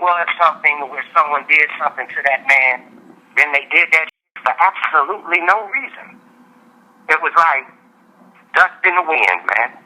was something where someone did something to that man, then they did that for absolutely no reason. It was like dust in the wind, man.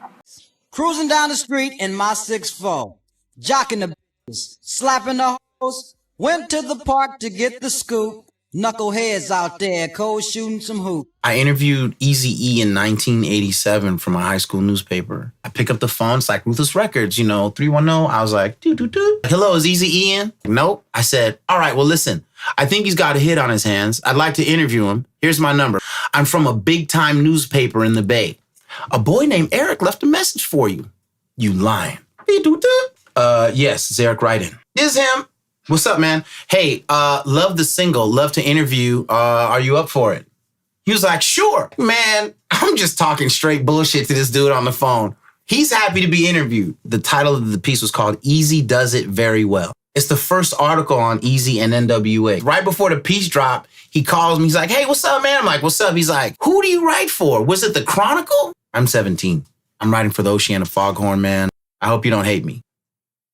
Cruising down the street in my 6'4", jocking the b****s, slapping the hoes, went to the park to get the scoop. Knuckleheads out there, cold shooting some hoop. I interviewed Eazy-E in 1987 from a high school newspaper. I pick up the phone, it's like Ruthless Records, 310. I was like, doo-doo-doo. Hello, is Eazy-E in? Nope. I said, all right, well, listen, I think he's got a hit on his hands. I'd like to interview him. Here's my number. I'm from a big-time newspaper in the Bay. A boy named Eric left a message for you. You lying. Yes, it's Eric Wrighton. Is him. What's up, man? Hey, love the single, love to interview. Are you up for it? He was like, sure. Man, I'm just talking straight bullshit to this dude on the phone. He's happy to be interviewed. The title of the piece was called Eazy Does It Very Well. It's the first article on Eazy and N.W.A. Right before the piece dropped, he calls me. He's like, hey, what's up, man? I'm like, what's up? He's like, who do you write for? Was it the Chronicle? I'm 17. I'm writing for the Oceana Foghorn, man. I hope you don't hate me.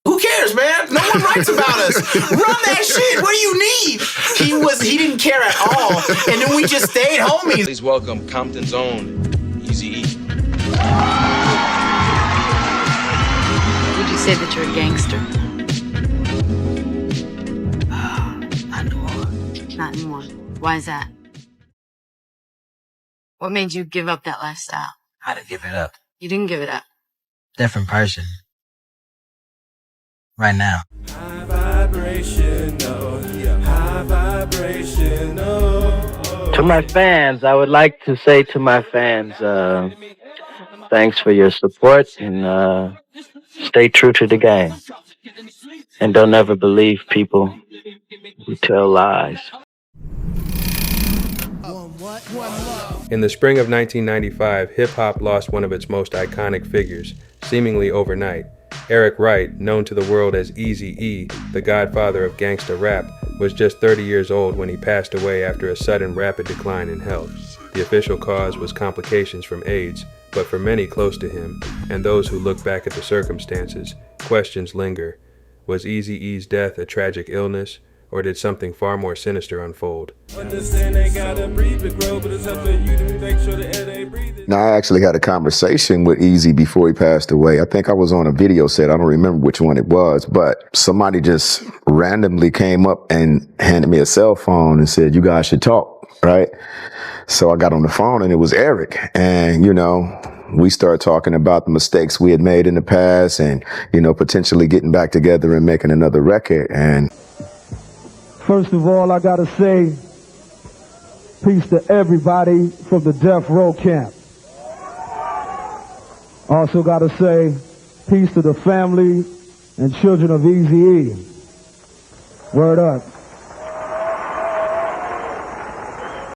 Who cares, man? No one writes about us. Run that shit. What do you need? He didn't care at all. And then we just stayed homies. Please welcome Compton's own Eazy-E. Would you say that you're a gangster? Not anymore. Not anymore. Why is that? What made you give up that lifestyle? I didn't give it up. You didn't give it up. Different person. Right now. High vibrational, high vibrational. To my fans, I would like to say to my fans, thanks for your support and stay true to the game. And don't ever believe people who tell lies. In the spring of 1995, hip-hop lost one of its most iconic figures, seemingly overnight. Eric Wright, known to the world as Eazy-E, the godfather of gangsta rap, was just 30 years old when he passed away after a sudden rapid decline in health. The official cause was complications from AIDS, but for many close to him, and those who look back at the circumstances, questions linger. Was Eazy-E's death a tragic illness, or did something far more sinister unfold? Now, I actually had a conversation with Eazy before he passed away. I think I was on a video set. I don't remember which one it was, but somebody just randomly came up and handed me a cell phone and said, you guys should talk, right? So I got on the phone and it was Eric. And, we started talking about the mistakes we had made in the past and, potentially getting back together and making another record. And first of all, I gotta say peace to everybody from the death row camp. Also gotta say peace to the family and children of Eazy-E. Word up.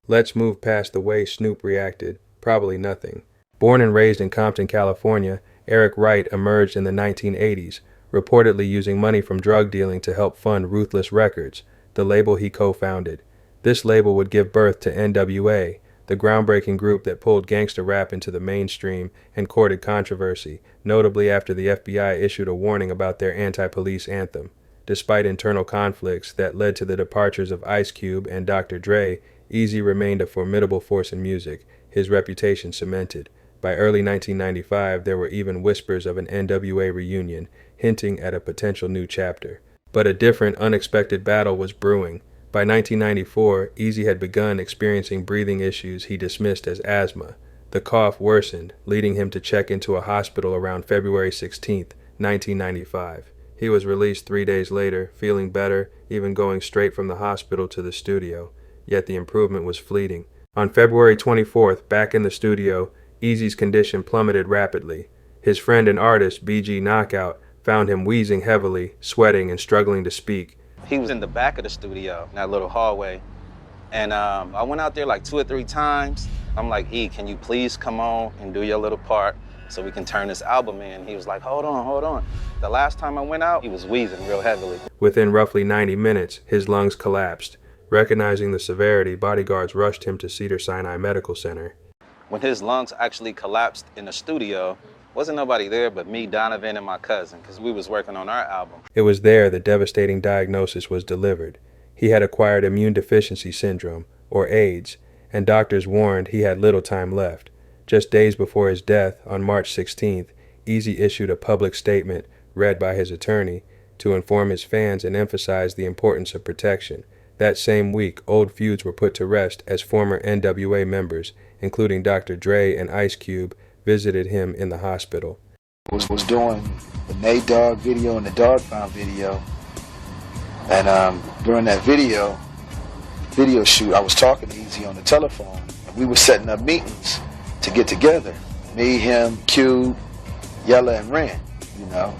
Let's move past the way Snoop reacted. Probably nothing. Born and raised in Compton, California, Eric Wright emerged in the 1980s, reportedly using money from drug dealing to help fund Ruthless Records, the label he co-founded. This label would give birth to N.W.A, the groundbreaking group that pulled gangsta rap into the mainstream and courted controversy, notably after the FBI issued a warning about their anti-police anthem. Despite internal conflicts that led to the departures of Ice Cube and Dr. Dre, Eazy remained a formidable force in music, his reputation cemented. By early 1995, there were even whispers of an N.W.A reunion, hinting at a potential new chapter. But a different, unexpected battle was brewing. By 1994, Eazy had begun experiencing breathing issues he dismissed as asthma. The cough worsened, leading him to check into a hospital around February 16, 1995. He was released 3 days later, feeling better, even going straight from the hospital to the studio. Yet the improvement was fleeting. On February 24th, back in the studio, Eazy's condition plummeted rapidly. His friend and artist, B.G. Knockout, found him wheezing heavily, sweating, and struggling to speak. He was in the back of the studio, in that little hallway. And I went out there like 2 or 3 times. I'm like, E, can you please come on and do your little part so we can turn this album in? He was like, hold on. The last time I went out, he was wheezing real heavily. Within roughly 90 minutes, his lungs collapsed. Recognizing the severity, bodyguards rushed him to Cedar-Sinai Medical Center. When his lungs actually collapsed in the studio, Wasn't nobody there but me, Donovan, and my cousin, because we was working on our album. It was there the devastating diagnosis was delivered. He had acquired immune deficiency syndrome, or AIDS, and doctors warned he had little time left. Just days before his death, on March 16th, Eazy issued a public statement, read by his attorney, to inform his fans and emphasize the importance of protection. That same week, old feuds were put to rest as former N.W.A. members, including Dr. Dre and Ice Cube, visited him in the hospital. Was doing the Nate Dogg video and the Dog Pound video, and during that video shoot, I was talking to Eazy on the telephone, and we were setting up meetings to get together. Me, him, Cube, Yella, and Ren. You know,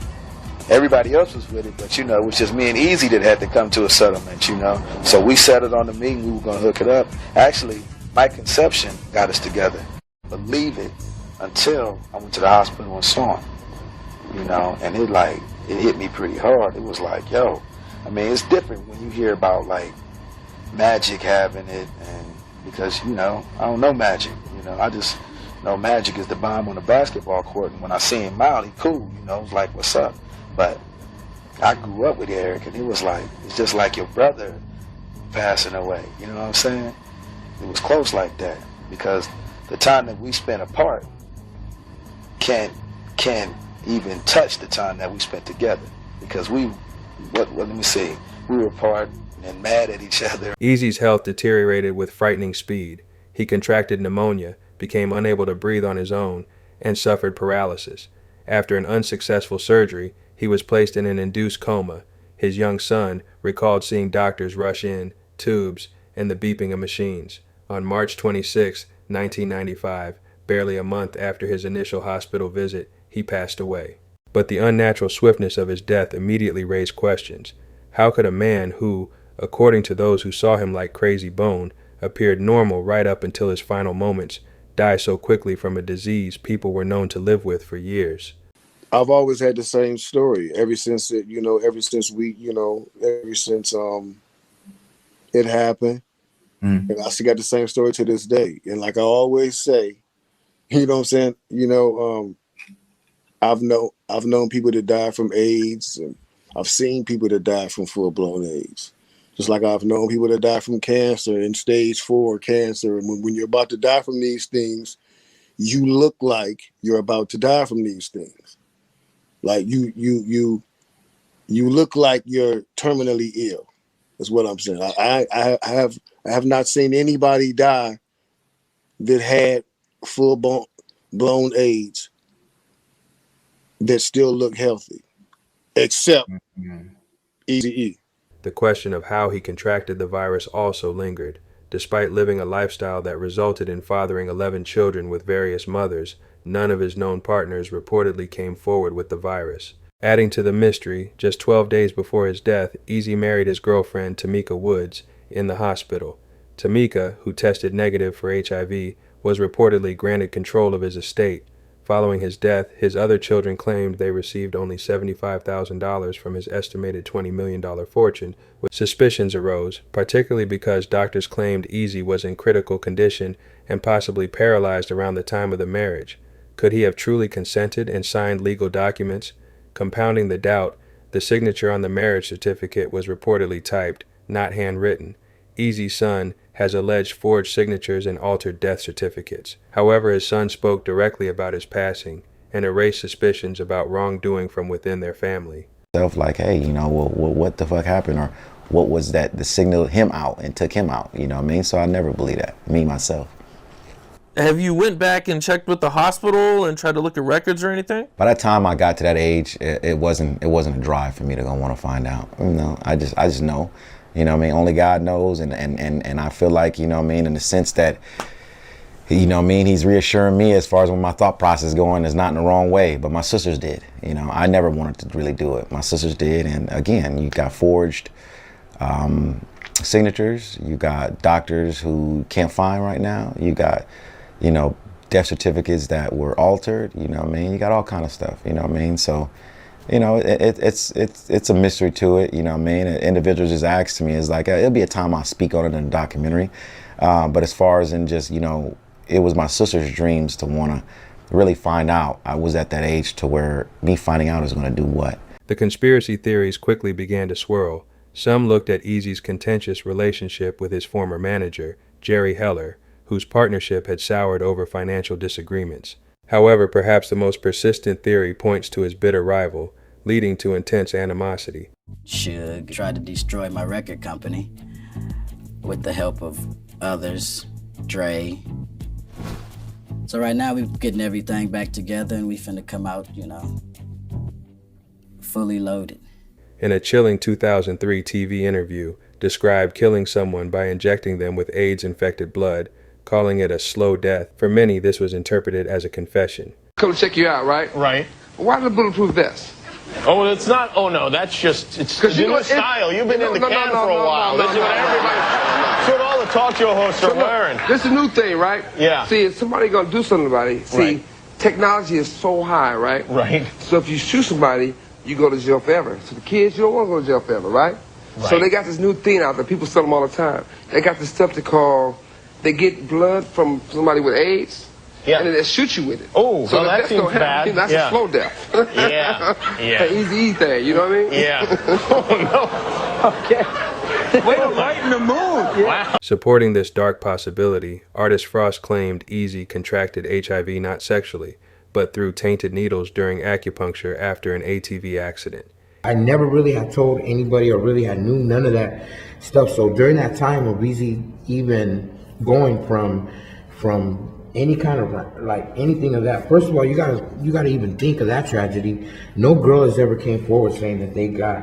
everybody else was with it, but you know, it was just me and Eazy that had to come to a settlement. You know, so we settled on the meeting. We were gonna hook it up. Actually, my conception got us together. Believe it. Until I went to the hospital and saw him, you know, and it hit me pretty hard. It was like, yo, I mean, it's different when you hear about like Magic having it, and because, you know, I don't know Magic, you know, I just know Magic is the bomb on the basketball court, and when I see him out, he cool, you know, it's like, what's up? But I grew up with Eric, and it was like, it's just like your brother passing away, you know what I'm saying? It was close like that, because the time that we spent apart can't even touch the time that we spent together, because we were apart and mad at each other. Eazy's health deteriorated with frightening speed. He contracted pneumonia, became unable to breathe on his own, and suffered paralysis. After an unsuccessful surgery, he was placed in an induced coma. His young son recalled seeing doctors rush in, tubes, and the beeping of machines. On March 26, 1995, barely a month after his initial hospital visit, he passed away. But the unnatural swiftness of his death immediately raised questions. How could a man who, according to those who saw him like Crazy Bone, appeared normal right up until his final moments, die so quickly from a disease people were known to live with for years? I've always had the same story ever since it happened. And I still got the same story to this day. And like I always say, you know what I'm saying? You know, I've known people that died from AIDS, and I've seen people that died from full-blown AIDS. Just like I've known people that died from cancer and stage 4 cancer. And when you're about to die from these things, you look like you're about to die from these things. Like you look like you're terminally ill. That's what I'm saying. I have not seen anybody die that had full-blown AIDS that still look healthy, except Eazy-E. The question of how he contracted the virus also lingered. Despite living a lifestyle that resulted in fathering 11 children with various mothers, none of his known partners reportedly came forward with the virus. Adding to the mystery, just 12 days before his death, Eazy married his girlfriend, Tamika Woods, in the hospital. Tamika, who tested negative for HIV, was reportedly granted control of his estate. Following his death, his other children claimed they received only $75,000 from his estimated $20 million fortune. Suspicions arose, particularly because doctors claimed Eazy was in critical condition and possibly paralyzed around the time of the marriage. Could he have truly consented and signed legal documents? Compounding the doubt, the signature on the marriage certificate was reportedly typed, not handwritten. Eazy's son has alleged forged signatures and altered death certificates. However, his son spoke directly about his passing and erased suspicions about wrongdoing from within their family. Like, hey, you know, well, what the fuck happened, or what was that signaled him out and took him out, you know what I mean? So I never believe that, me, myself. Have you went back and checked with the hospital and tried to look at records or anything? By the time I got to that age, it wasn't a drive for me to go want to find out. You know, I just know, you know what I mean? Only God knows, and I feel like, you know what I mean, in the sense that, you know what I mean, he's reassuring me as far as when my thought process is going is not in the wrong way, but my sisters did. You know, I never wanted to really do it. My sisters did, and again, you got forged signatures, you got doctors who can't find right now, you got, you know, death certificates that were altered, you know what I mean? You got all kind of stuff, you know what I mean? So, you know, it's a mystery to it, you know what I mean? Individuals just asked me, it's like, it'll be a time I'll speak on it in a documentary. But as far as in just, you know, it was my sister's dreams to want to really find out. I was at that age to where me finding out is going to do what. The conspiracy theories quickly began to swirl. Some looked at Eazy's contentious relationship with his former manager, Jerry Heller, whose partnership had soured over financial disagreements. However, perhaps the most persistent theory points to his bitter rival, leading to intense animosity. Suge tried to destroy my record company with the help of others, Dre. So right now we're getting everything back together and we finna come out, fully loaded. In a chilling 2003 TV interview, described killing someone by injecting them with AIDS-infected blood, calling it a slow death. For many, this was interpreted as a confession. Come check you out, right? Right. Why the bulletproof vest? Oh, it's not. Oh no, that's just it's the new style. You've been in the can for a while. This is what everybody. That's what all the talk show hosts are wearing. This is a new thing, right? Yeah. See, if somebody gonna do something about it, see, technology is so high, right? Right. So if you shoot somebody, you go to jail forever. So the kids, you don't want to go to jail forever, right? So they got this new thing out there. People sell them all the time. They got this stuff they get blood from somebody with AIDS. Yeah. And then they shoot you with it. Oh, so well, that seems bad. That's a slow death. Yeah. An Eazy-E thing, you know what I mean? Yeah. Oh, no. Okay. Way to lighten the mood. Yeah. Wow. Supporting this dark possibility, artist Frost claimed Eazy contracted HIV not sexually, but through tainted needles during acupuncture after an ATV accident. I never really had told anybody or really I knew none of that stuff. So during that time of Eazy even going from any kind of like anything of that, first of all, you gotta even think of that tragedy. No girl has ever came forward saying that they got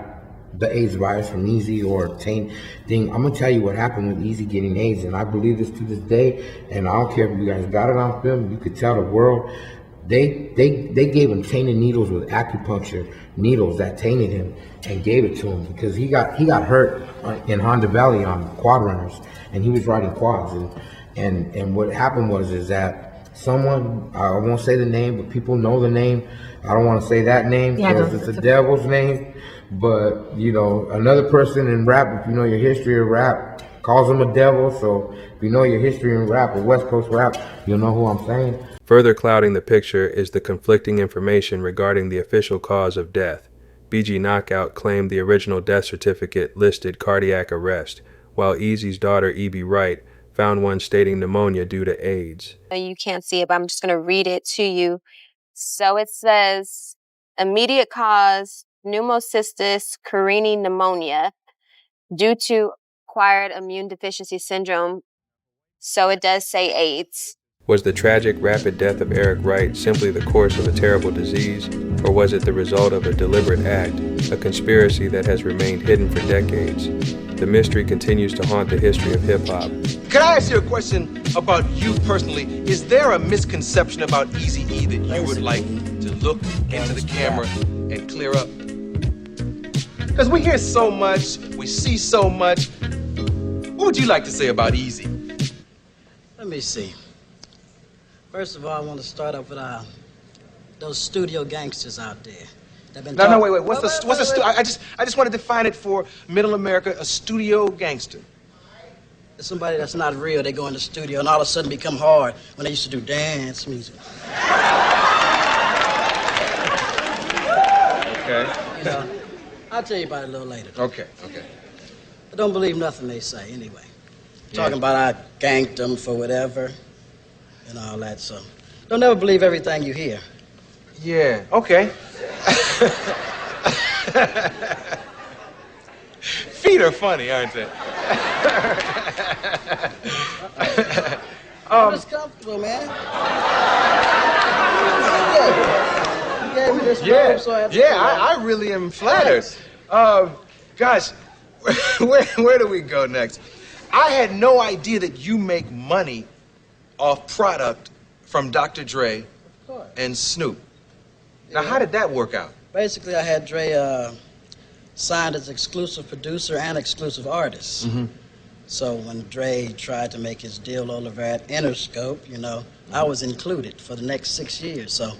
the AIDS virus from Eazy or taint thing. I'm gonna tell you what happened with Eazy getting AIDS, and I believe this to this day, and I don't care if you guys got it on film, you could tell the world. They gave him tainted needles with acupuncture needles that tainted him and gave it to him because he got hurt in Honda Valley on quad runners, and he was riding quads, and what happened is that someone, I won't say the name, but people know the name. I don't want to say that name because it's a devil's name, but another person in rap, if you know your history of rap, calls him a devil. So if you know your history in rap or West Coast rap, you'll know who I'm saying. Further clouding the picture is the conflicting information regarding the official cause of death. BG Knockout claimed the original death certificate listed cardiac arrest, while Eazy's daughter E.B. Wright found one stating pneumonia due to AIDS. You can't see it, but I'm just going to read it to you. So it says, immediate cause, pneumocystis carinii pneumonia due to acquired immune deficiency syndrome. So it does say AIDS. Was the tragic, rapid death of Eric Wright simply the course of a terrible disease, or was it the result of a deliberate act, a conspiracy that has remained hidden for decades? The mystery continues to haunt the history of hip-hop. Could I ask you a question about you personally? Is there a misconception about Eazy-E that you would like to look into the camera and clear up? Because we hear so much, we see so much. What would you like to say about Eazy? Let me see. First of all, I want to start off with those studio gangsters out there. No, wait. What's the I just want to define it for Middle America. A studio gangster. It's somebody that's not real. They go in the studio and all of a sudden become hard when they used to do dance music. Okay. I'll tell you about it a little later. Okay. I don't believe nothing they say anyway. Talking about I ganked them for whatever and all that, so don't ever believe everything you hear. Yeah, okay. Feet are funny, aren't they? I'm just comfortable, man. You gave me this robe, so I had to I really am flattered. Guys, where do we go next? I had no idea that you make money off product from Dr. Dre and Snoop. Now, how did that work out? Basically, I had Dre signed as exclusive producer and exclusive artist. Mm-hmm. So when Dre tried to make his deal over at Interscope, I was included for the next 6 years. So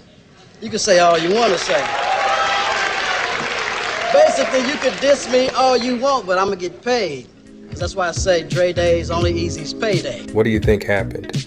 you can say all you want to say. Basically, you could diss me all you want, but I'm going to get paid. That's why I say Dre Day is only Eazy's payday. What do you think happened?